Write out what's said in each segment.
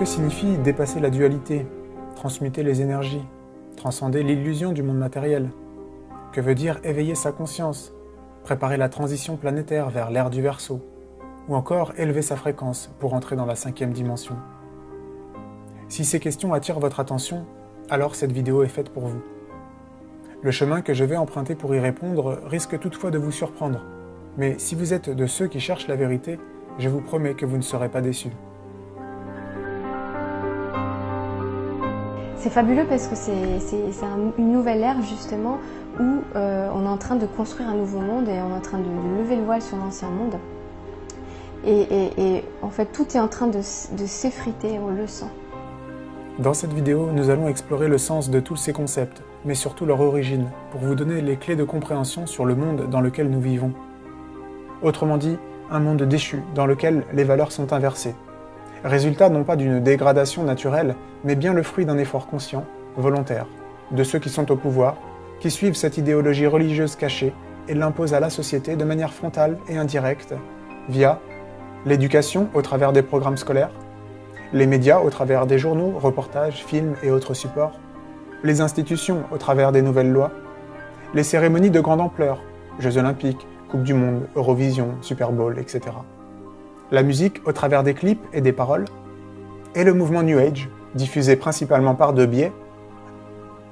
que signifie dépasser la dualité, transmuter les énergies, transcender l'illusion du monde matériel? Que veut dire éveiller sa conscience, préparer la transition planétaire vers l'ère du Verseau, ou encore élever sa fréquence pour entrer dans la 5e dimension? Si ces questions attirent votre attention, alors cette vidéo est faite pour vous. Le chemin que je vais emprunter pour y répondre risque toutefois de vous surprendre, mais si vous êtes de ceux qui cherchent la vérité, je vous promets que vous ne serez pas déçus. C'est fabuleux parce que c'est une nouvelle ère justement où on est en train de construire un nouveau monde et on est en train de lever le voile sur l'ancien monde. Et en fait tout est en train de s'effriter, on le sent. Dans cette vidéo, nous allons explorer le sens de tous ces concepts, mais surtout leur origine, pour vous donner les clés de compréhension sur le monde dans lequel nous vivons. Autrement dit, un monde déchu dans lequel les valeurs sont inversées. Résultat non pas d'une dégradation naturelle, mais bien le fruit d'un effort conscient, volontaire, de ceux qui sont au pouvoir, qui suivent cette idéologie religieuse cachée et l'imposent à la société de manière frontale et indirecte, via l'éducation au travers des programmes scolaires, les médias au travers des journaux, reportages, films et autres supports, les institutions au travers des nouvelles lois, les cérémonies de grande ampleur, Jeux Olympiques, Coupe du Monde, Eurovision, Super Bowl, etc. La musique au travers des clips et des paroles, et le mouvement New Age, diffusé principalement par deux biais.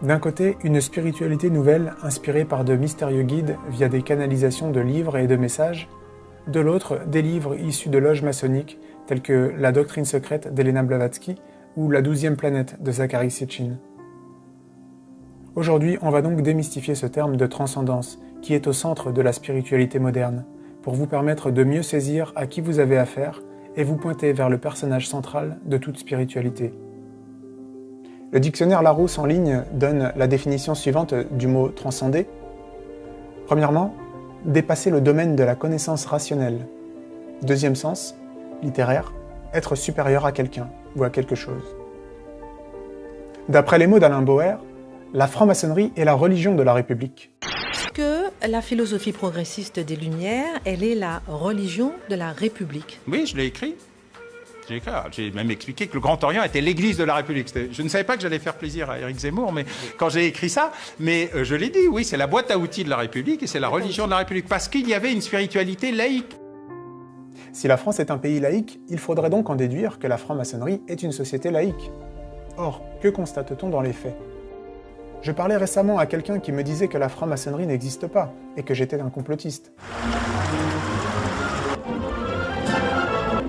D'un côté, une spiritualité nouvelle inspirée par de mystérieux guides via des canalisations de livres et de messages, de l'autre, des livres issus de loges maçonniques tels que La Doctrine secrète d'Elena Blavatsky ou La 12e planète de Zachary Sitchin. Aujourd'hui, on va donc démystifier ce terme de transcendance qui est au centre de la spiritualité moderne, pour vous permettre de mieux saisir à qui vous avez affaire et vous pointer vers le personnage central de toute spiritualité. Le dictionnaire Larousse en ligne donne la définition suivante du mot « transcender ». Premièrement, dépasser le domaine de la connaissance rationnelle. Deuxième sens, littéraire, être supérieur à quelqu'un ou à quelque chose. D'après les mots d'Alain Bauer, la franc-maçonnerie est la religion de la République. Que la philosophie progressiste des Lumières, elle est la religion de la République. Oui, je l'ai écrit. J'ai même expliqué que le Grand Orient était l'église de la République. Je ne savais pas que j'allais faire plaisir à Éric Zemmour, mais quand j'ai écrit ça, mais je l'ai dit, oui, c'est la boîte à outils de la République et c'est la religion de la République, parce qu'il y avait une spiritualité laïque. Si la France est un pays laïque, il faudrait donc en déduire que la franc-maçonnerie est une société laïque. Or, que constate-t-on dans les faits? Je parlais récemment à quelqu'un qui me disait que la franc-maçonnerie n'existe pas et que j'étais un complotiste.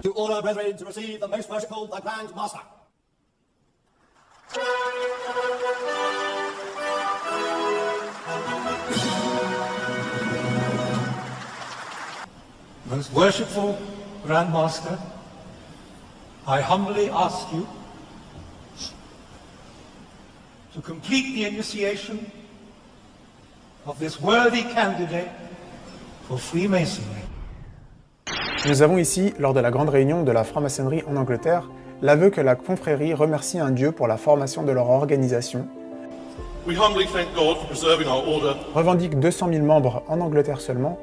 To all our brethren to receive the most merciful, the Grand Master. Most worshipful Grand Master, I humbly ask you to complete the initiation of this worthy candidate for Freemasonry. Nous avons ici, lors de la grande réunion de la franc-maçonnerie en Angleterre, l'aveu que la confrérie remercie un dieu pour la formation de leur organisation, We humbly thank God for preserving our order. Revendique 200 000 membres en Angleterre seulement,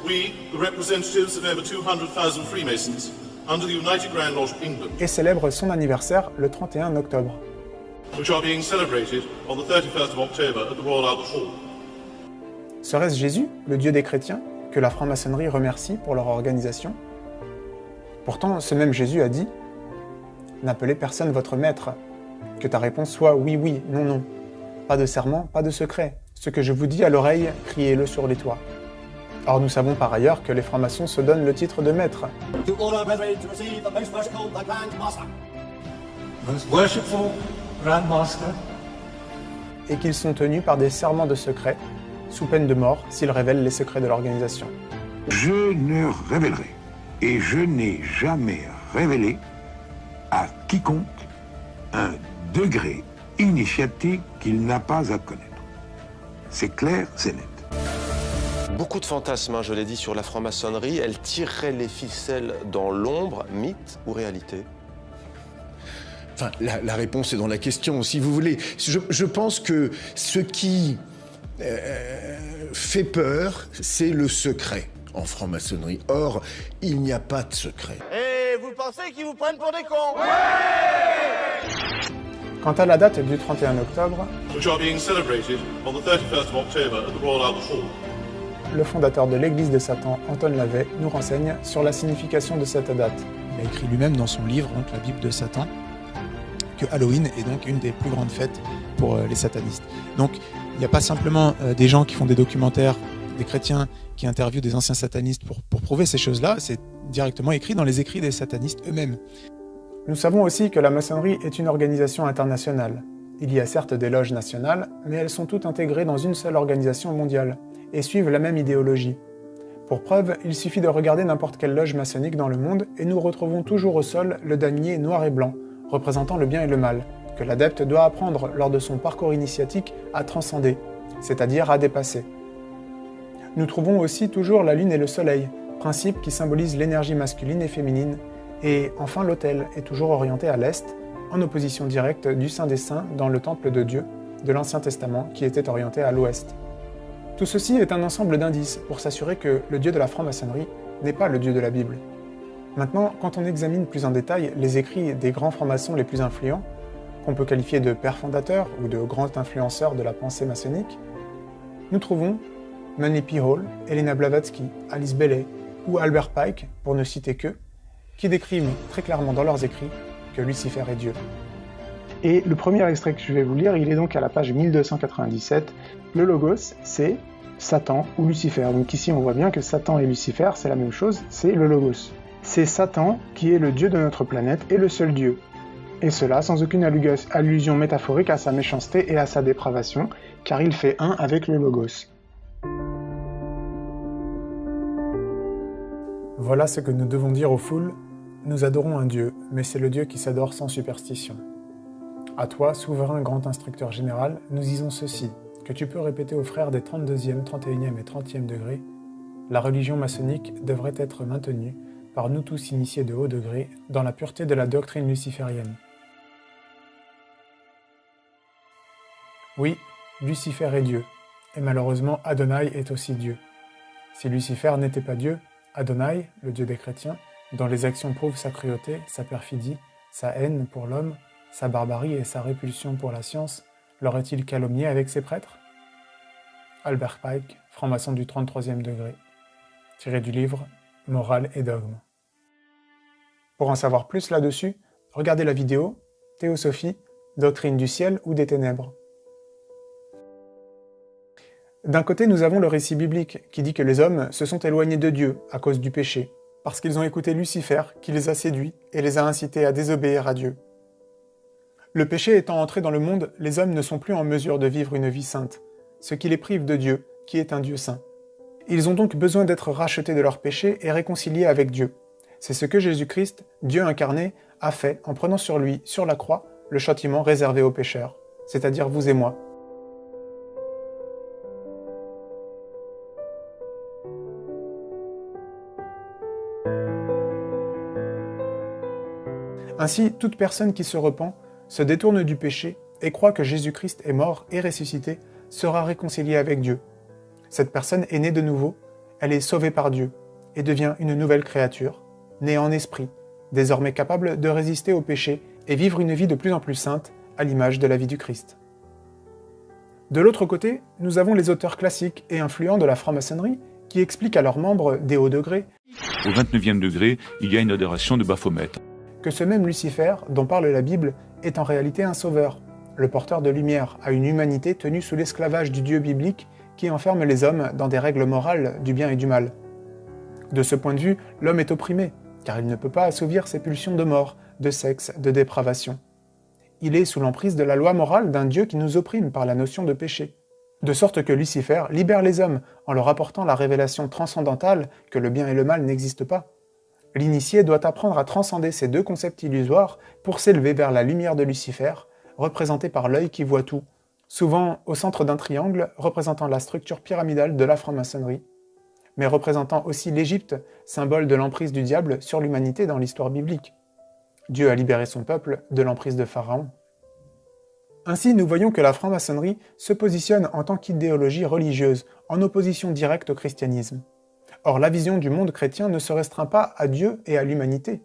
We, the representatives of over 200,000 Freemasons, under the United Grand Lodge of England, et célèbre son anniversaire le 31 octobre. which are being celebrated on the 31st of October at the Royal Albert Hall. Serait-ce Jésus, le dieu des chrétiens, que la franc-maçonnerie remercie pour leur organisation? Pourtant, ce même Jésus a dit « N'appelez personne votre maître, que ta réponse soit oui, oui, non, non. Pas de serment, pas de secret. Ce que je vous dis à l'oreille, criez-le sur les toits. » Or, nous savons par ailleurs que les francs-maçons se donnent le titre de maître. To all our brethren to receive the most merciful, the Grand Master. Most worshipful Grand Master, Et qu'ils sont tenus par des serments de secret, sous peine de mort s'ils révèlent les secrets de l'organisation. Je ne révélerai, et je n'ai jamais révélé à quiconque un degré initiatique qu'il n'a pas à connaître. C'est clair, c'est net. Beaucoup de fantasmes, je l'ai dit, sur la franc-maçonnerie. Elle tirerait les ficelles dans l'ombre, mythe ou réalité? Enfin, la réponse est dans la question, si vous voulez. Je pense que ce qui fait peur, c'est le secret en franc-maçonnerie. Or, il n'y a pas de secret. Et vous pensez pensez qu'ils vous prennent pour des cons. Quant à la date du 31 octobre, which are being celebrated on the 31st of October at the Royal Albert Hall. Le fondateur de l'Église de Satan, Anton LaVey, nous renseigne sur la signification de cette date. Il a écrit lui-même dans son livre, donc la Bible de Satan, que Halloween est donc une des plus grandes fêtes pour les satanistes. Donc il n'y a pas simplement des gens qui font des documentaires, des chrétiens qui interviewent des anciens satanistes pour prouver ces choses-là, c'est directement écrit dans les écrits des satanistes eux-mêmes. Nous savons aussi que la maçonnerie est une organisation internationale. Il y a certes des loges nationales, mais elles sont toutes intégrées dans une seule organisation mondiale, et suivent la même idéologie. Pour preuve, il suffit de regarder n'importe quelle loge maçonnique dans le monde, et nous retrouvons toujours au sol le damier noir et blanc, représentant le bien et le mal, que l'adepte doit apprendre lors de son parcours initiatique à transcender, c'est-à-dire à dépasser. Nous trouvons aussi toujours la lune et le soleil, principes qui symbolisent l'énergie masculine et féminine, et enfin l'autel est toujours orienté à l'est, en opposition directe du Saint des Saints dans le temple de Dieu de l'Ancien Testament qui était orienté à l'ouest. Tout ceci est un ensemble d'indices pour s'assurer que le Dieu de la franc-maçonnerie n'est pas le Dieu de la Bible. Maintenant, quand on examine plus en détail les écrits des grands francs-maçons les plus influents, qu'on peut qualifier de pères fondateurs ou de grands influenceurs de la pensée maçonnique, nous trouvons Manly P. Hall, Helena Blavatsky, Alice Bailey ou Albert Pike, pour ne citer qu'eux, qui décrivent très clairement dans leurs écrits que Lucifer est Dieu. Et le premier extrait que je vais vous lire, il est donc à la page 1297. Le Logos, c'est Satan ou Lucifer. Donc ici, on voit bien que Satan et Lucifer, c'est la même chose, c'est le Logos. C'est Satan qui est le dieu de notre planète et le seul dieu. Et cela sans aucune allusion métaphorique à sa méchanceté et à sa dépravation, car il fait un avec le Logos. Voilà ce que nous devons dire aux foules. Nous adorons un Dieu, mais c'est le Dieu qui s'adore sans superstition. À toi, souverain grand instructeur général, nous disons ceci, que tu peux répéter aux frères des 32e, 31e et 30e degrés, la religion maçonnique devrait être maintenue par nous tous initiés de haut degré dans la pureté de la doctrine luciférienne. Oui, Lucifer est Dieu, et malheureusement Adonai est aussi Dieu. Si Lucifer n'était pas Dieu, Adonai, le Dieu des chrétiens, dont les actions prouvent sa cruauté, sa perfidie, sa haine pour l'homme, sa barbarie et sa répulsion pour la science, l'aurait-il calomnié avec ses prêtres? Albert Pike, franc-maçon du 33e degré, tiré du livre Morale et dogme. Pour en savoir plus là-dessus, regardez la vidéo Théosophie, doctrine du ciel ou des ténèbres. D'un côté, nous avons le récit biblique qui dit que les hommes se sont éloignés de Dieu à cause du péché, parce qu'ils ont écouté Lucifer qui les a séduits et les a incités à désobéir à Dieu. Le péché étant entré dans le monde, les hommes ne sont plus en mesure de vivre une vie sainte, ce qui les prive de Dieu, qui est un Dieu saint. Ils ont donc besoin d'être rachetés de leurs péchés et réconciliés avec Dieu. C'est ce que Jésus-Christ, Dieu incarné, a fait en prenant sur lui, sur la croix, le châtiment réservé aux pécheurs, c'est-à-dire vous et moi. Ainsi, toute personne qui se repent, se détourne du péché et croit que Jésus-Christ est mort et ressuscité, sera réconciliée avec Dieu. Cette personne est née de nouveau, elle est sauvée par Dieu et devient une nouvelle créature, née en esprit, désormais capable de résister au péché et vivre une vie de plus en plus sainte à l'image de la vie du Christ. De l'autre côté, nous avons les auteurs classiques et influents de la franc-maçonnerie qui expliquent à leurs membres des hauts degrés au 29e degré, il y a une adoration de Baphomet. Que ce même Lucifer, dont parle la Bible, est en réalité un sauveur, le porteur de lumière à une humanité tenue sous l'esclavage du Dieu biblique qui enferme les hommes dans des règles morales du bien et du mal. De ce point de vue, l'homme est opprimé, car il ne peut pas assouvir ses pulsions de mort, de sexe, de dépravation. Il est sous l'emprise de la loi morale d'un Dieu qui nous opprime par la notion de péché. De sorte que Lucifer libère les hommes en leur apportant la révélation transcendantale que le bien et le mal n'existent pas. L'initié doit apprendre à transcender ces deux concepts illusoires pour s'élever vers la lumière de Lucifer, représentée par l'œil qui voit tout, souvent au centre d'un triangle représentant la structure pyramidale de la franc-maçonnerie, mais représentant aussi l'Égypte, symbole de l'emprise du diable sur l'humanité dans l'histoire biblique. Dieu a libéré son peuple de l'emprise de Pharaon. Ainsi, nous voyons que la franc-maçonnerie se positionne en tant qu'idéologie religieuse, en opposition directe au christianisme. Or, la vision du monde chrétien ne se restreint pas à Dieu et à l'humanité.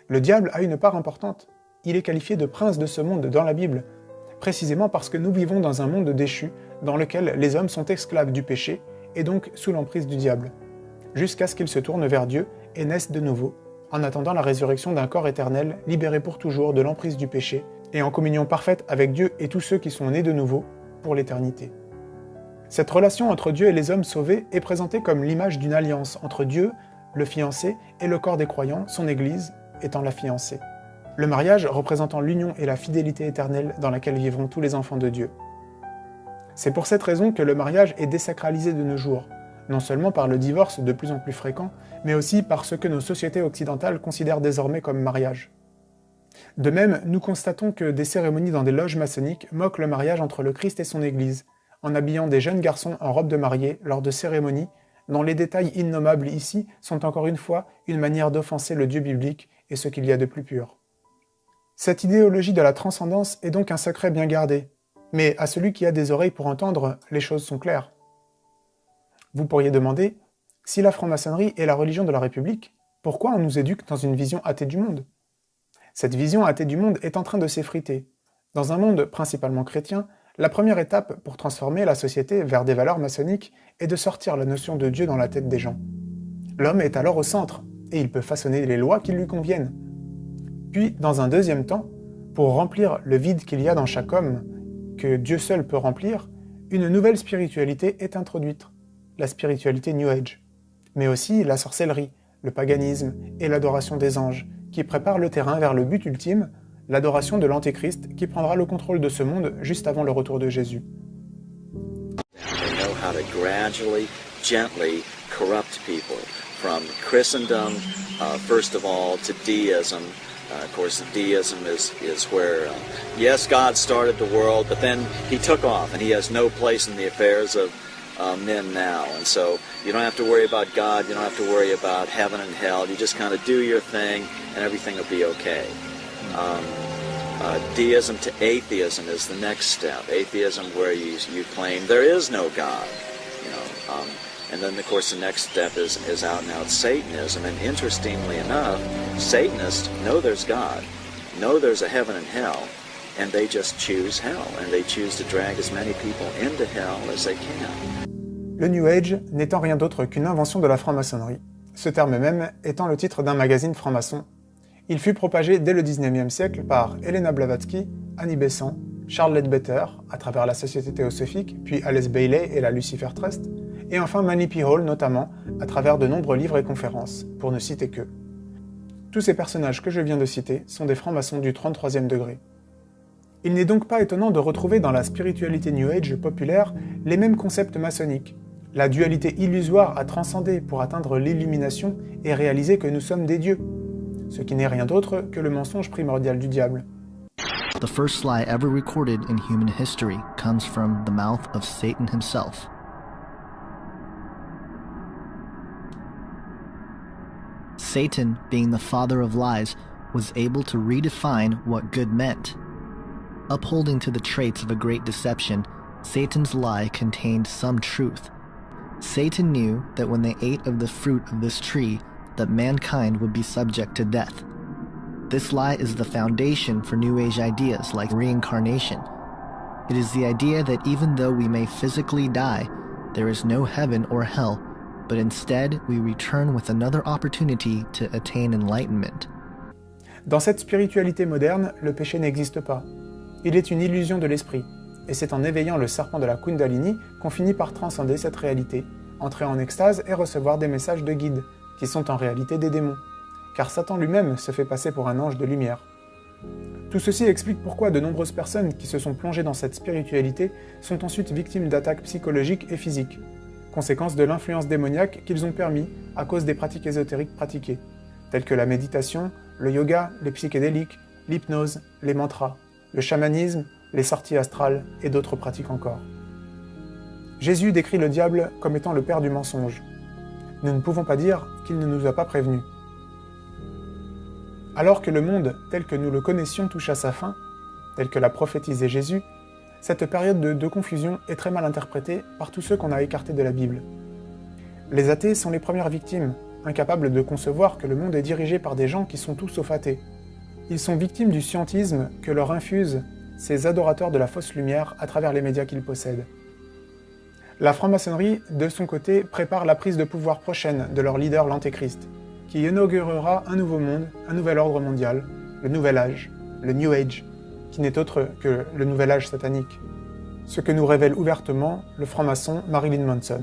Le diable a une part importante. Il est qualifié de prince de ce monde dans la Bible, précisément parce que nous vivons dans un monde déchu, dans lequel les hommes sont esclaves du péché, et donc sous l'emprise du diable, jusqu'à ce qu'ils se tournent vers Dieu et naissent de nouveau, en attendant la résurrection d'un corps éternel, libéré pour toujours de l'emprise du péché, et en communion parfaite avec Dieu et tous ceux qui sont nés de nouveau, pour l'éternité. Cette relation entre Dieu et les hommes sauvés est présentée comme l'image d'une alliance entre Dieu, le fiancé, et le corps des croyants, son Église, étant la fiancée. Le mariage représentant l'union et la fidélité éternelle dans laquelle vivront tous les enfants de Dieu. C'est pour cette raison que le mariage est désacralisé de nos jours, non seulement par le divorce de plus en plus fréquent, mais aussi par ce que nos sociétés occidentales considèrent désormais comme mariage. De même, nous constatons que des cérémonies dans des loges maçonniques moquent le mariage entre le Christ et son Église, en habillant des jeunes garçons en robe de mariée lors de cérémonies dont les détails innommables ici sont encore une fois une manière d'offenser le Dieu biblique et ce qu'il y a de plus pur. Cette idéologie de la transcendance est donc un secret bien gardé, mais à celui qui a des oreilles pour entendre, les choses sont claires. Vous pourriez demander, si la franc-maçonnerie est la religion de la République, pourquoi on nous éduque dans une vision athée du monde ? Cette vision athée du monde est en train de s'effriter. Dans un monde principalement chrétien, la première étape pour transformer la société vers des valeurs maçonniques est de sortir la notion de Dieu dans la tête des gens. L'homme est alors au centre, et il peut façonner les lois qui lui conviennent. Puis, dans un deuxième temps, pour remplir le vide qu'il y a dans chaque homme, que Dieu seul peut remplir, une nouvelle spiritualité est introduite, la spiritualité New Age, mais aussi la sorcellerie, le paganisme et l'adoration des anges, qui préparent le terrain vers le but ultime, l'adoration de l'Antéchrist qui prendra le contrôle de ce monde juste avant le retour de Jésus. They know how to gradually, gently corrupt people from Christendom, first of all, to deism. Of course, deism is where, yes, God started the world, but then he took off and he has no place in the affairs of men now. And so you don't have to worry about God, you don't have to worry about heaven and hell. You just kind of do your thing and everything will be okay. Deism to atheism is the next step. Atheism where you claim there is no God, you know. And then, of course, the next step is out and out Satanism. And interestingly enough, Satanists know there's God, know there's a heaven and hell, and they just choose hell. And they choose to drag as many people into hell as they can. Le New Age n'étant rien d'autre qu'une invention de la franc-maçonnerie, ce terme même étant le titre d'un magazine franc-maçon. Il fut propagé dès le XIXe siècle par Helena Blavatsky, Annie Besant, Charles Leadbeater, à travers la Société théosophique, puis Alice Bailey et la Lucifer Trust, et enfin Manly P. Hall notamment, à travers de nombreux livres et conférences, pour ne citer que. Tous ces personnages que je viens de citer sont des francs-maçons du 33e degré. Il n'est donc pas étonnant de retrouver dans la spiritualité New Age populaire les mêmes concepts maçonniques, la dualité illusoire à transcender pour atteindre l'illumination et réaliser que nous sommes des dieux, ce qui n'est rien d'autre que le mensonge primordial du diable. The first lie ever recorded in human history comes from the mouth of Satan himself. Satan, being the father of lies, was able to redefine what good meant. Upholding to the traits of a great deception, Satan's lie contained some truth. Satan knew that when they ate of the fruit of this tree, that mankind would be subject to death. This lie is the foundation for New Age ideas like reincarnation. It is the idea that even though we may physically die, there is no heaven or hell, but instead we return with another opportunity to attain enlightenment. Dans cette spiritualité moderne, le péché n'existe pas. Il est une illusion de l'esprit, et c'est en éveillant le serpent de la Kundalini qu'on finit par transcender cette réalité, entrer en extase et recevoir des messages de guide, qui sont en réalité des démons, car Satan lui-même se fait passer pour un ange de lumière. Tout ceci explique pourquoi de nombreuses personnes qui se sont plongées dans cette spiritualité sont ensuite victimes d'attaques psychologiques et physiques, conséquence de l'influence démoniaque qu'ils ont permis à cause des pratiques ésotériques pratiquées, telles que la méditation, le yoga, les psychédéliques, l'hypnose, les mantras, le chamanisme, les sorties astrales et d'autres pratiques encore. Jésus décrit le diable comme étant le père du mensonge. Nous ne pouvons pas dire qu'il ne nous a pas prévenus. Alors que le monde tel que nous le connaissions touche à sa fin, tel que l'a prophétisé Jésus, cette période de confusion est très mal interprétée par tous ceux qu'on a écartés de la Bible. Les athées sont les premières victimes, incapables de concevoir que le monde est dirigé par des gens qui sont tout sauf athées. Ils sont victimes du scientisme que leur infusent ces adorateurs de la fausse lumière à travers les médias qu'ils possèdent. La franc-maçonnerie, de son côté, prépare la prise de pouvoir prochaine de leur leader l'Antéchrist, qui inaugurera un nouveau monde, un nouvel ordre mondial, le Nouvel Âge, le New Age, qui n'est autre que le Nouvel Âge satanique. Ce que nous révèle ouvertement le franc-maçon Marilyn Manson.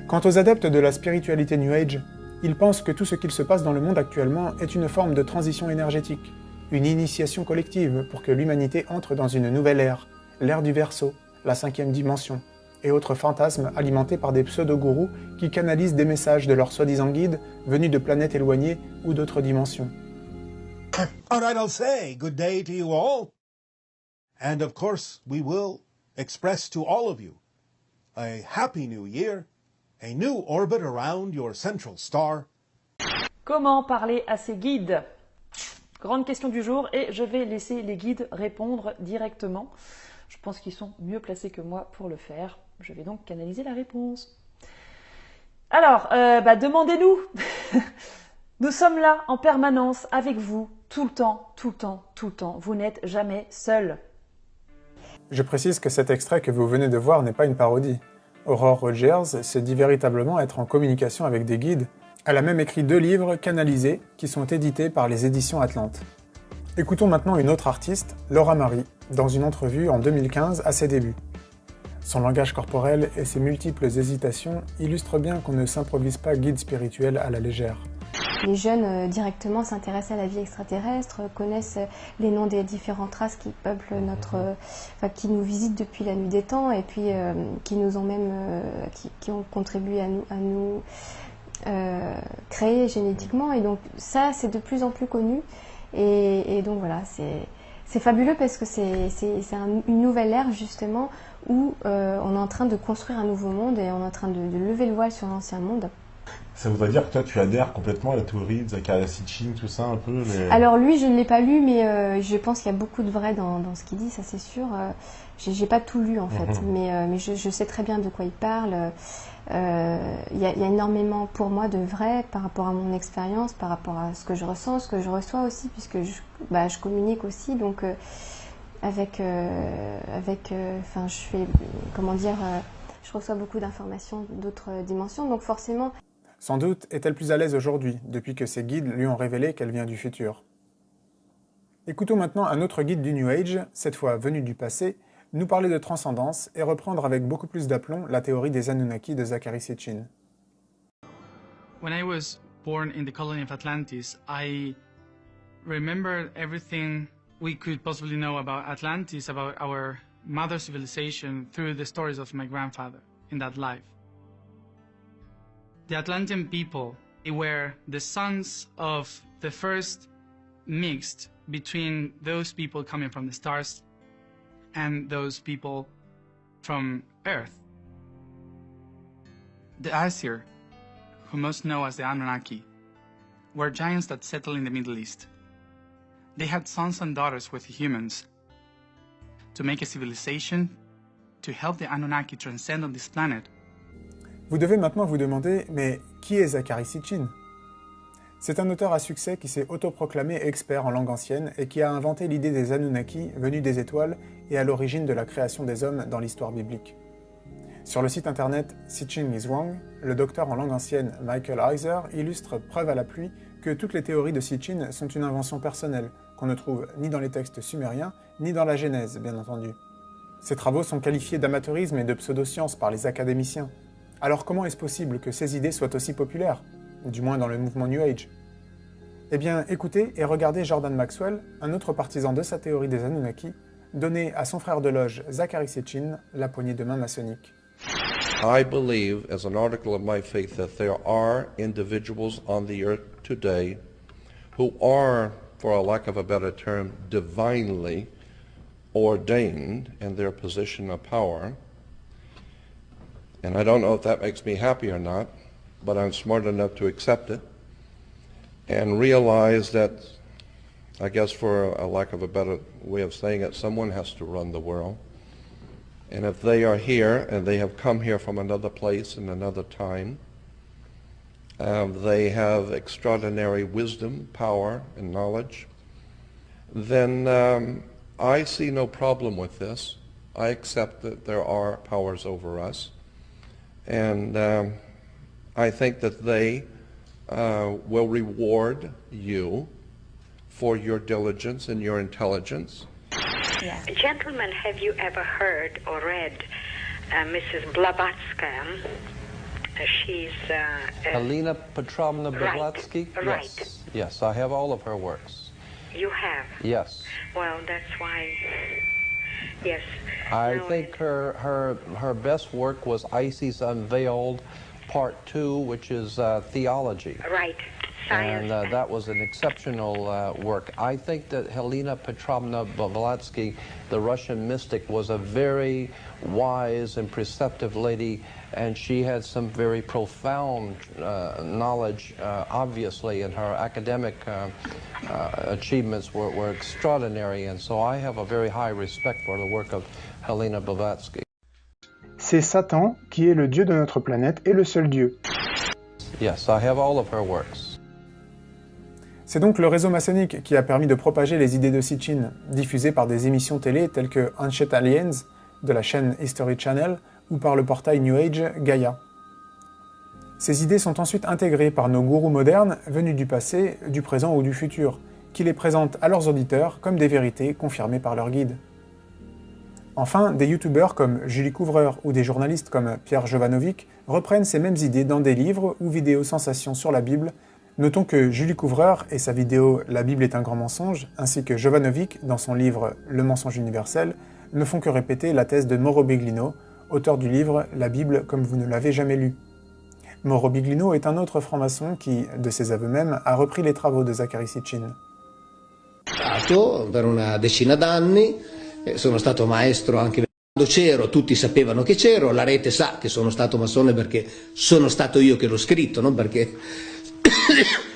Quant aux adeptes de la spiritualité New Age, ils pensent que tout ce qu'il se passe dans le monde actuellement est une forme de transition énergétique, une initiation collective pour que l'humanité entre dans une nouvelle ère, l'ère du Verseau, la 5e dimension, et autres fantasmes alimentés par des pseudo-gourous qui canalisent des messages de leurs soi-disant guides venus de planètes éloignées ou d'autres dimensions. All right, I'll say good day to you all. And of course, we will express to all of you a happy new year, a new orbit around your central star. Comment parler à ses guides? Grande question du jour et je vais laisser les guides répondre directement. Je pense qu'ils sont mieux placés que moi pour le faire. Je vais donc canaliser la réponse. Alors, demandez-nous. Nous sommes là en permanence avec vous, tout le temps, tout le temps, tout le temps. Vous n'êtes jamais seul. Je précise que cet extrait que vous venez de voir n'est pas une parodie. Aurore Rogers se dit véritablement être en communication avec des guides. Elle a même écrit 2 livres canalisés qui sont édités par les éditions Atlante. Écoutons maintenant une autre artiste, Laura Marie, dans une entrevue en 2015 à ses débuts. Son langage corporel et ses multiples hésitations illustrent bien qu'on ne s'improvise pas guide spirituel à la légère. Les jeunes directement s'intéressent à la vie extraterrestre, connaissent les noms des différentes races qui peuplent qui nous visitent depuis la nuit des temps et puis qui nous ont même, qui ont contribué à nous créer génétiquement. Et donc ça, c'est de plus en plus connu. Et donc voilà, c'est fabuleux parce que c'est une nouvelle ère justement où on est en train de construire un nouveau monde et on est en train de lever le voile sur l'ancien monde. Ça voudrait dire que toi tu adhères complètement à la théorie de Zecharia Sitchin, tout ça un peu Alors lui je ne l'ai pas lu mais je pense qu'il y a beaucoup de vrai dans ce qu'il dit, ça c'est sûr. J'ai pas tout lu en fait, mais je sais très bien de quoi il parle. Il y a énormément pour moi de vrai par rapport à mon expérience, par rapport à ce que je ressens, ce que je reçois aussi, puisque je communique aussi, donc je fais, je reçois beaucoup d'informations d'autres dimensions, donc forcément... Sans doute est-elle plus à l'aise aujourd'hui, depuis que ses guides lui ont révélé qu'elle vient du futur. Écoutons maintenant un autre guide du New Age, cette fois venu du passé, nous parler de transcendance et reprendre avec beaucoup plus d'aplomb la théorie des Anunnaki de Zecharia Sitchin. When I was born in the colony of Atlantis, I remembered everything we could possibly know about Atlantis, about our mother civilization, through the stories of my grandfather in that life. The Atlantean people were the sons of the first mixed between those people coming from the stars and those people from Earth. The Aesir, who most know as the Anunnaki, were giants that settled in the Middle East. They had sons and daughters with humans to make a civilization, to help the Anunnaki transcend on this planet. Vous devez maintenant vous demander, mais qui est Zecharia Sitchin? C'est un auteur à succès qui s'est autoproclamé expert en langue ancienne et qui a inventé l'idée des Anunnaki venus des étoiles et à l'origine de la création des hommes dans l'histoire biblique. Sur le site internet Sitchin is Wrong, le docteur en langue ancienne Michael Heiser illustre preuve à la pluie que toutes les théories de Sitchin sont une invention personnelle, qu'on ne trouve ni dans les textes sumériens, ni dans la Genèse, bien entendu. Ces travaux sont qualifiés d'amateurisme et de pseudoscience par les académiciens. Alors comment est-ce possible que ces idées soient aussi populaires, du moins dans le mouvement New Age? Eh bien, écoutez et regardez Jordan Maxwell, un autre partisan de sa théorie des Anunnaki, donner à son frère de loge Zecharia Sitchin la poignée de main maçonnique. I believe, as an article of my faith, that there are individuals on the earth today who are, for a lack of a better term, divinely ordained in their position of power. And I don't know if that makes me happy or not, but I'm smart enough to accept it and realize that I guess for a lack of a better way of saying it, someone has to run the world. And if they are here and they have come here from another place and another time, they have extraordinary wisdom, power, and knowledge, then I see no problem with this. I accept that there are powers over us, and I think that they will reward you for your diligence and your intelligence. Yeah. Gentlemen, have you ever heard or read Mrs. Blavatsky? She's Helena Petrovna Blavatsky? Right. Yes. Yes, I have all of her works. You have? Yes. Well, that's why. Yes. I think her best work was Isis Unveiled, Part 2, which is theology. Right. Science. And that was an exceptional work. I think that Helena Petrovna Blavatsky, the Russian mystic, was a very wise and perceptive lady, and she had some very profound knowledge, obviously, and her academic achievements were extraordinary, and so I have a very high respect for the work of Helena Blavatsky. C'est Satan qui est le dieu de notre planète et le seul dieu. Yes, I have all of her works. C'est donc le réseau maçonnique qui a permis de propager les idées de Sitchin, diffusées par des émissions télé telles que Ancient Aliens, de la chaîne History Channel, ou par le portail New Age Gaia. Ces idées sont ensuite intégrées par nos gourous modernes venus du passé, du présent ou du futur, qui les présentent à leurs auditeurs comme des vérités confirmées par leurs guides. Enfin, des youtubeurs comme Julie Couvreur ou des journalistes comme Pierre Jovanovic reprennent ces mêmes idées dans des livres ou vidéos sensations sur la Bible. Notons que Julie Couvreur et sa vidéo « La Bible est un grand mensonge » ainsi que Jovanovic dans son livre « Le mensonge universel » ne font que répéter la thèse de Mauro Biglino, auteur du livre « La Bible comme vous ne l'avez jamais lu ». Mauro Biglino est un autre franc-maçon qui, de ses aveux même, a repris les travaux de Zachary Sitchin. Per una decina d'anni, sono stato maestro anche quando c'ero, tutti sapevano che c'ero, la rete sa che sono stato massone perché sono stato io che l'ho scritto, non perché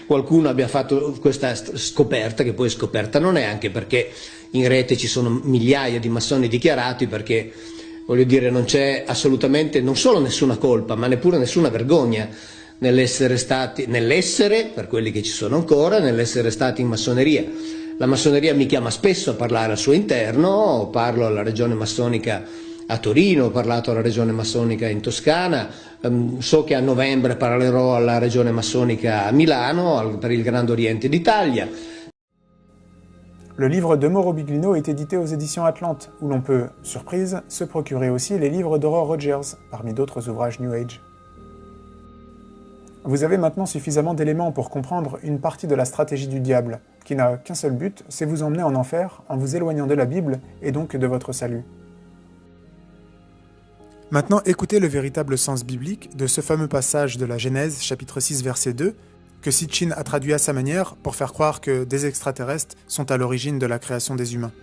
qualcuno abbia fatto questa scoperta, che poi scoperta non è, anche perché in rete ci sono migliaia di massoni dichiarati, perché voglio dire non c'è assolutamente non solo nessuna colpa ma neppure nessuna vergogna nell'essere stati, per quelli che ci sono ancora, nell'essere stati in massoneria. La massoneria mi chiama spesso a parlare al suo interno, parlo alla regione massonica a Torino, ho parlato alla regione massonica in Toscana, so che a novembre parlerò alla regione massonica a Milano per il Grande Oriente d'Italia. Le livre de Mauro Biglino est édité aux éditions Atlante, où l'on peut, surprise, se procurer aussi les livres d'Aurore Rogers, parmi d'autres ouvrages New Age. Vous avez maintenant suffisamment d'éléments pour comprendre une partie de la stratégie du diable, qui n'a qu'un seul but, c'est vous emmener en enfer en vous éloignant de la Bible et donc de votre salut. Maintenant, écoutez le véritable sens biblique de ce fameux passage de la Genèse, chapitre 6, verset 2, que Sitchin a traduit à sa manière pour faire croire que des extraterrestres sont à l'origine de la création des humains.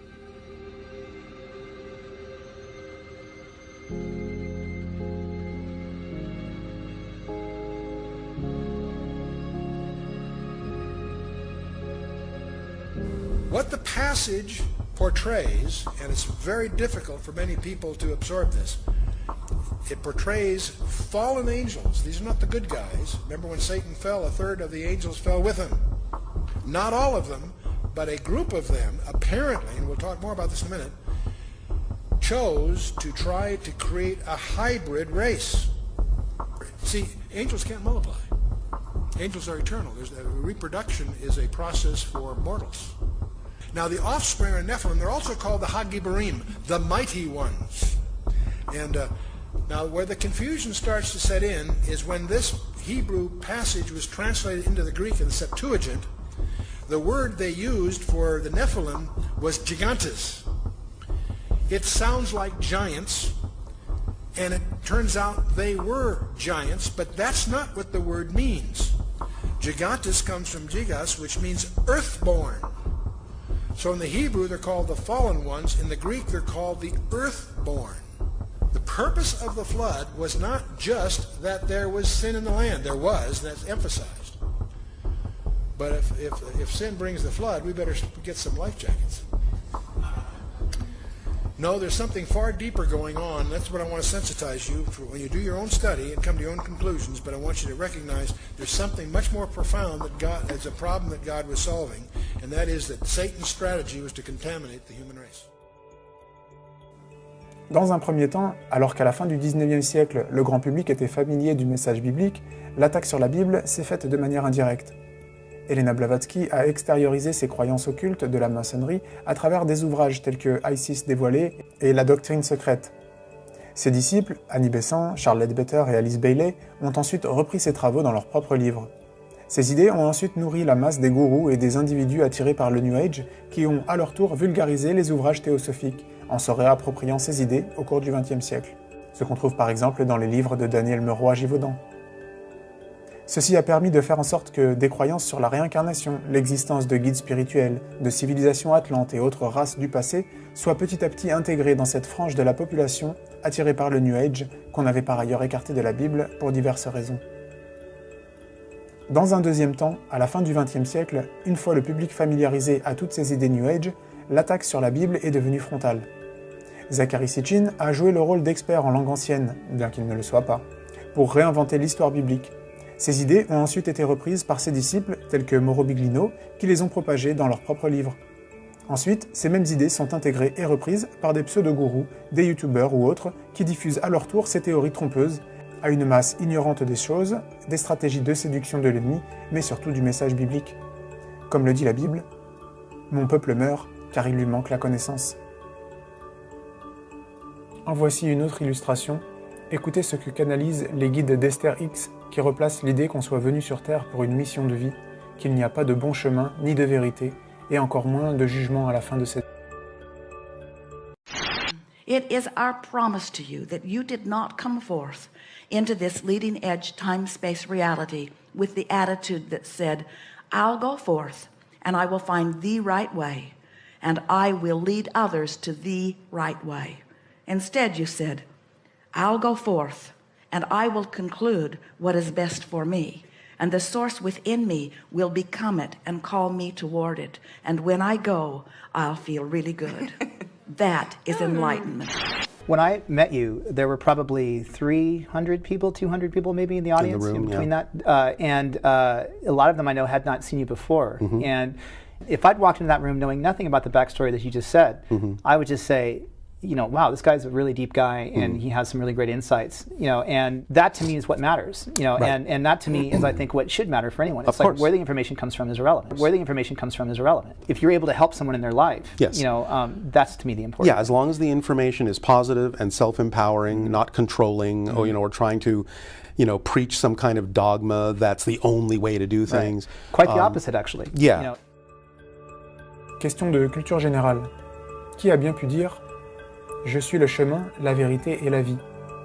What the passage portrays, and it's very difficult for many people to absorb this, it portrays fallen angels. These are not the good guys. Remember when Satan fell, a third of the angels fell with him. Not all of them, but a group of them, apparently, and we'll talk more about this in a minute, chose to try to create a hybrid race. See, angels can't multiply. Angels are eternal. Reproduction is a process for mortals. Now, the offspring of Nephilim, they're also called the Hagibarim, the mighty ones. And now, where the confusion starts to set in is when this Hebrew passage was translated into the Greek in the Septuagint, the word they used for the Nephilim was gigantes. It sounds like giants, and it turns out they were giants, but that's not what the word means. Gigantes comes from gigas, which means earthborn. So in the Hebrew, they're called the fallen ones. In the Greek, they're called the earthborn. The purpose of the flood was not just that there was sin in the land. There was, and that's emphasized. But if sin brings the flood, we better get some life jackets. No, there's something far deeper going on. That's what I want to sensitize you for when you do your own study and come to your own conclusions. But I want you to recognize there's something much more profound that God, it's a problem that God was solving, and that is that Satan's strategy was to contaminate the human race. Dans un premier temps, alors qu'à la fin du 19e siècle, le grand public était familier du message biblique, l'attaque sur la Bible s'est faite de manière indirecte. Helena Blavatsky a extériorisé ses croyances occultes de la maçonnerie à travers des ouvrages tels que Isis dévoilée et La doctrine secrète. Ses disciples, Annie Besant, Charles Leadbeater et Alice Bailey, ont ensuite repris ses travaux dans leurs propres livres. Ces idées ont ensuite nourri la masse des gourous et des individus attirés par le New Age qui ont à leur tour vulgarisé les ouvrages théosophiques en se réappropriant ces idées au cours du XXe siècle. Ce qu'on trouve par exemple dans les livres de Daniel Meroy-Givaudan. Ceci a permis de faire en sorte que des croyances sur la réincarnation, l'existence de guides spirituels, de civilisations atlantes et autres races du passé soient petit à petit intégrées dans cette frange de la population attirée par le New Age qu'on avait par ailleurs écarté de la Bible pour diverses raisons. Dans un deuxième temps, à la fin du XXe siècle, une fois le public familiarisé à toutes ces idées New Age, l'attaque sur la Bible est devenue frontale. Zachary Sitchin a joué le rôle d'expert en langue ancienne, bien qu'il ne le soit pas, pour réinventer l'histoire biblique. Ces idées ont ensuite été reprises par ses disciples, tels que Mauro Biglino, qui les ont propagées dans leurs propres livres. Ensuite, ces mêmes idées sont intégrées et reprises par des pseudo-gourous, des youtubeurs ou autres, qui diffusent à leur tour ces théories trompeuses à une masse ignorante des choses, des stratégies de séduction de l'ennemi, mais surtout du message biblique. Comme le dit la Bible, « Mon peuple meurt, car il lui manque la connaissance. » En voici une autre illustration. Écoutez ce que canalisent les guides d'Esther X qui replacent l'idée qu'on soit venu sur Terre pour une mission de vie, qu'il n'y a pas de bon chemin ni de vérité, et encore moins de jugement à la fin de cette It is our promise to you that you did not come forth into this leading edge time-space reality with the attitude that said, I'll go forth and I will find the right way and I will lead others to the right way. Instead, you said, I'll go forth and I will conclude what is best for me. And the source within me will become it and call me toward it. And when I go, I'll feel really good. That is enlightenment. When I met you, there were probably 300 people, 200 people maybe in the audience in between that. And a lot of them I know had not seen you before. And if I'd walked into that room knowing nothing about the backstory that you just said, I would just say, you know, wow, this guy's a really deep guy and he has some really great insights, you know, and that to me is what matters, you know, and that to me is, I think, what should matter for anyone. It's like where the information comes from is irrelevant. Where the information comes from is irrelevant. If you're able to help someone in their life, you know, that's to me the important. Yeah, as long as the information is positive and self-empowering, not controlling, or, you know, or trying to, you know, preach some kind of dogma that's the only way to do things. Quite the opposite, actually. Yeah. You know. Question de culture générale. Qui a bien pu dire « Je suis le chemin, la vérité et la vie.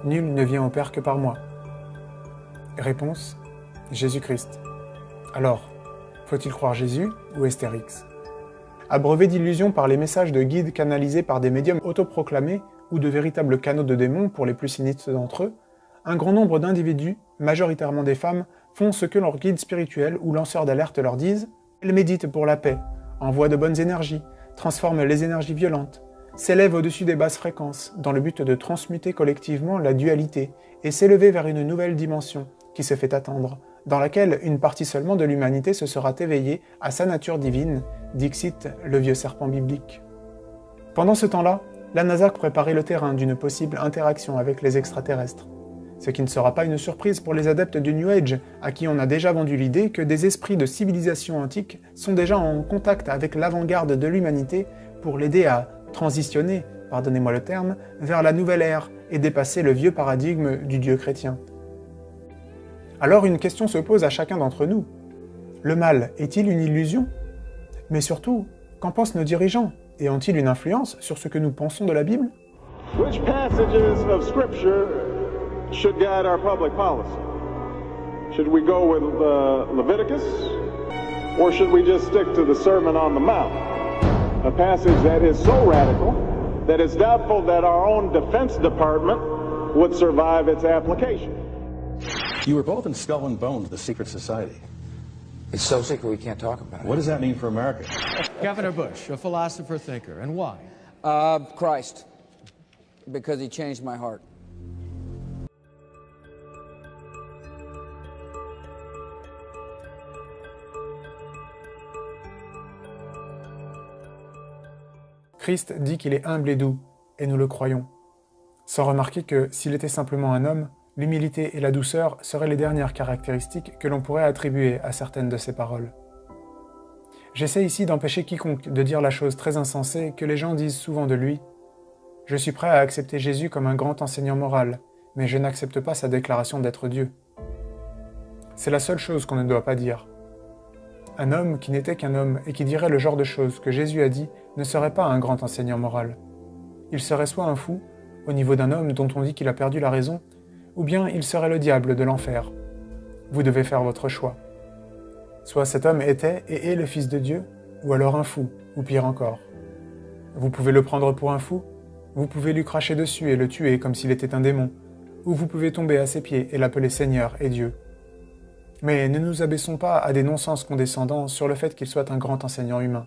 Nul ne vient au Père que par moi ». Réponse : Jésus-Christ. Alors, faut-il croire Jésus ou Astérix ? Abreuvé d'illusions par les messages de guides canalisés par des médiums autoproclamés ou de véritables canaux de démons pour les plus sinistres d'entre eux, un grand nombre d'individus, majoritairement des femmes, font ce que leurs guides spirituels ou lanceurs d'alerte leur disent. Elles méditent pour la paix, envoient de bonnes énergies, transforment les énergies violentes, s'élèvent au-dessus des basses fréquences dans le but de transmuter collectivement la dualité et s'élever vers une nouvelle dimension qui se fait attendre, dans laquelle une partie seulement de l'humanité se sera éveillée à sa nature divine, dixit le vieux serpent biblique. Pendant ce temps-là, la NASA préparait le terrain d'une possible interaction avec les extraterrestres. Ce qui ne sera pas une surprise pour les adeptes du New Age, à qui on a déjà vendu l'idée que des esprits de civilisation antique sont déjà en contact avec l'avant-garde de l'humanité pour l'aider à transitionner, pardonnez-moi le terme, vers la nouvelle ère et dépasser le vieux paradigme du Dieu chrétien. Alors une question se pose à chacun d'entre nous. Le mal est-il une illusion ? Mais surtout, qu'en pensent nos dirigeants ? Et ont-ils une influence sur ce que nous pensons de la Bible ? Which passages of Scripture should guide our public policy? Should we go with Leviticus? Or should we just stick to the Sermon on the Mount? A passage that is so radical that it's doubtful that our own Defense Department would survive its application. You were both in Skull and Bones, the secret society. It's so sacred we can't talk about it. What does that mean for America? Governor Bush, a philosopher thinker, and why? Christ, because he changed my heart. Christ dit qu'il est humble et doux, et nous le croyons, sans remarquer que s'il était simplement un homme, l'humilité et la douceur seraient les dernières caractéristiques que l'on pourrait attribuer à certaines de ses paroles. J'essaie ici d'empêcher quiconque de dire la chose très insensée que les gens disent souvent de lui. Je suis prêt à accepter Jésus comme un grand enseignant moral, mais je n'accepte pas sa déclaration d'être Dieu. C'est la seule chose qu'on ne doit pas dire. Un homme qui n'était qu'un homme et qui dirait le genre de choses que Jésus a dit ne serait pas un grand enseignant moral. Il serait soit un fou, au niveau d'un homme dont on dit qu'il a perdu la raison, ou bien il serait le diable de l'enfer. Vous devez faire votre choix. Soit cet homme était et est le Fils de Dieu, ou alors un fou, ou pire encore. Vous pouvez le prendre pour un fou, vous pouvez lui cracher dessus et le tuer comme s'il était un démon, ou vous pouvez tomber à ses pieds et l'appeler Seigneur et Dieu. Mais ne nous abaissons pas à des non-sens condescendants sur le fait qu'il soit un grand enseignant humain.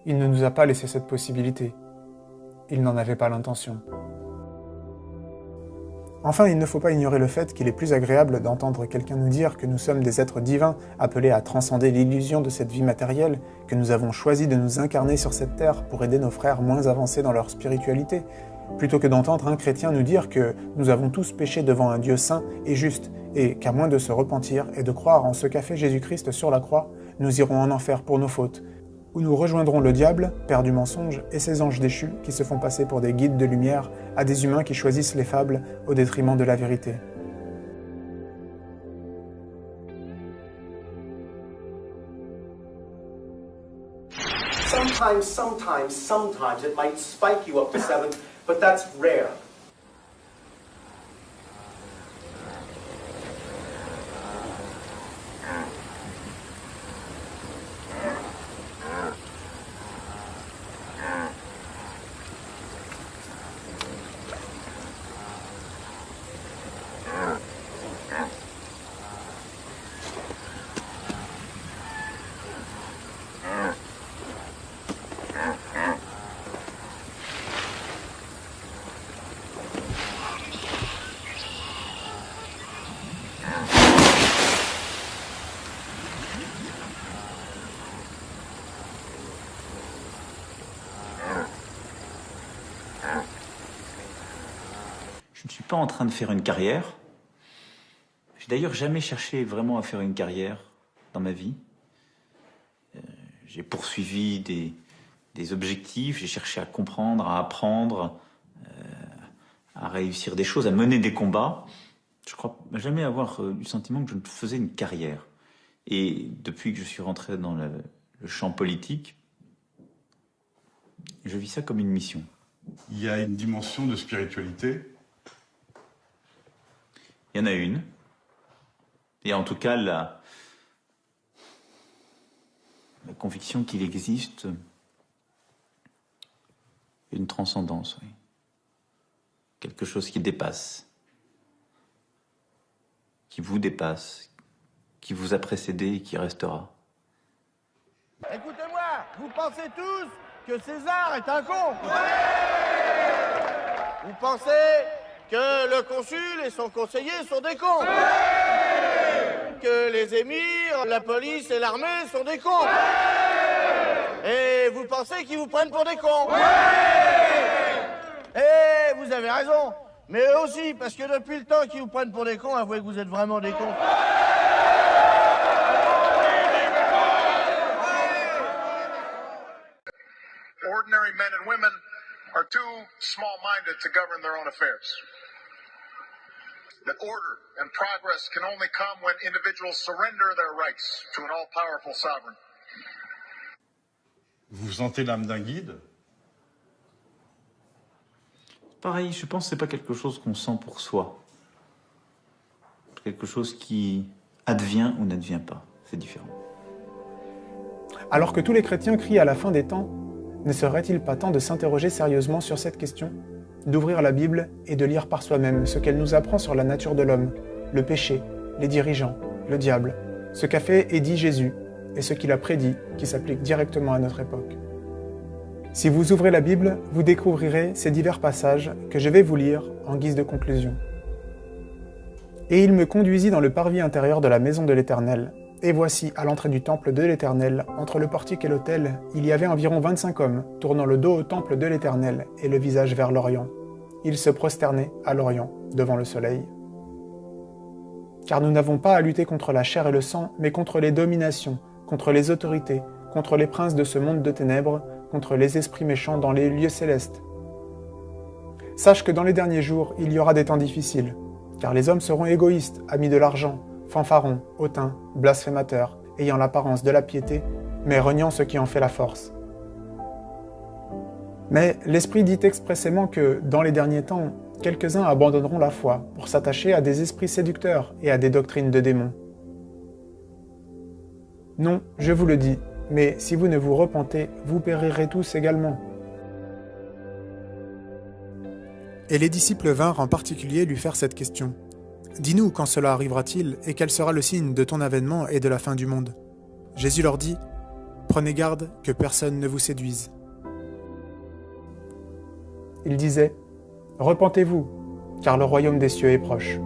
Il ne nous a pas laissé cette possibilité. Il n'en avait pas l'intention. Enfin, il ne faut pas ignorer le fait qu'il est plus agréable d'entendre quelqu'un nous dire que nous sommes des êtres divins appelés à transcender l'illusion de cette vie matérielle, que nous avons choisi de nous incarner sur cette terre pour aider nos frères moins avancés dans leur spiritualité, plutôt que d'entendre un chrétien nous dire que nous avons tous péché devant un Dieu saint et juste, et qu'à moins de se repentir et de croire en ce qu'a fait Jésus-Christ sur la croix, nous irons en enfer pour nos fautes, où nous rejoindrons le diable, père du mensonge, et ses anges déchus qui se font passer pour des guides de lumière à des humains qui choisissent les fables au détriment de la vérité. Sometimes it might spike you up to 7, but that's rare. Je ne suis pas en train de faire une carrière. J'ai d'ailleurs jamais cherché vraiment à faire une carrière dans ma vie. J'ai poursuivi des objectifs, j'ai cherché à comprendre, à apprendre, à réussir des choses, à mener des combats. Je crois jamais avoir eu le sentiment que je faisais une carrière. Et depuis que je suis rentré dans le champ politique, je vis ça comme une mission. Il y a une dimension de spiritualité. Il y en a une. Et en tout cas, la conviction qu'il existe une transcendance, oui. Quelque chose qui dépasse, qui vous dépasse, qui vous a précédé et qui restera. Écoutez-moi, vous pensez tous que César est un con. Vous pensez que le consul et son conseiller sont des cons. Que les émirs, la police et l'armée sont des cons. Et vous pensez qu'ils vous prennent pour des cons. Et vous avez raison. Mais eux aussi, parce que depuis le temps qu'ils vous prennent pour des cons, avouez que vous êtes vraiment des cons. Ordinary men and women are too small-minded to govern their own affairs. That order and progress can only come when individuals surrender their rights to an all-powerful sovereign. Vous sentez l'âme d'un guide? Pareil, je pense que c'est pas quelque chose qu'on sent pour soi. C'est quelque chose qui advient ou n'advient pas. C'est différent. Alors que tous les chrétiens crient à la fin des temps, ne serait-il pas temps de s'interroger sérieusement sur cette question, d'ouvrir la Bible et de lire par soi-même ce qu'elle nous apprend sur la nature de l'homme, le péché, les dirigeants, le diable, ce qu'a fait et dit Jésus, et ce qu'il a prédit, qui s'applique directement à notre époque. Si vous ouvrez la Bible, vous découvrirez ces divers passages que je vais vous lire en guise de conclusion. Et il me conduisit dans le parvis intérieur de la maison de l'Éternel, et voici, à l'entrée du temple de l'Éternel, entre le portique et l'autel, il y avait environ 25 hommes, tournant le dos au temple de l'Éternel et le visage vers l'Orient. Ils se prosternaient à l'Orient, devant le soleil. Car nous n'avons pas à lutter contre la chair et le sang, mais contre les dominations, contre les autorités, contre les princes de ce monde de ténèbres, contre les esprits méchants dans les lieux célestes. Sache que dans les derniers jours, il y aura des temps difficiles, car les hommes seront égoïstes, amis de l'argent, fanfarons, hautains, blasphémateurs, ayant l'apparence de la piété, mais reniant ce qui en fait la force. Mais l'Esprit dit expressément que, dans les derniers temps, quelques-uns abandonneront la foi pour s'attacher à des esprits séducteurs et à des doctrines de démons. Non, je vous le dis, mais si vous ne vous repentez, vous périrez tous également. Et les disciples vinrent en particulier lui faire cette question. « Dis-nous quand cela arrivera-t-il et quel sera le signe de ton avènement et de la fin du monde ?» Jésus leur dit « Prenez garde que personne ne vous séduise. » Il disait « Repentez-vous, car le royaume des cieux est proche. »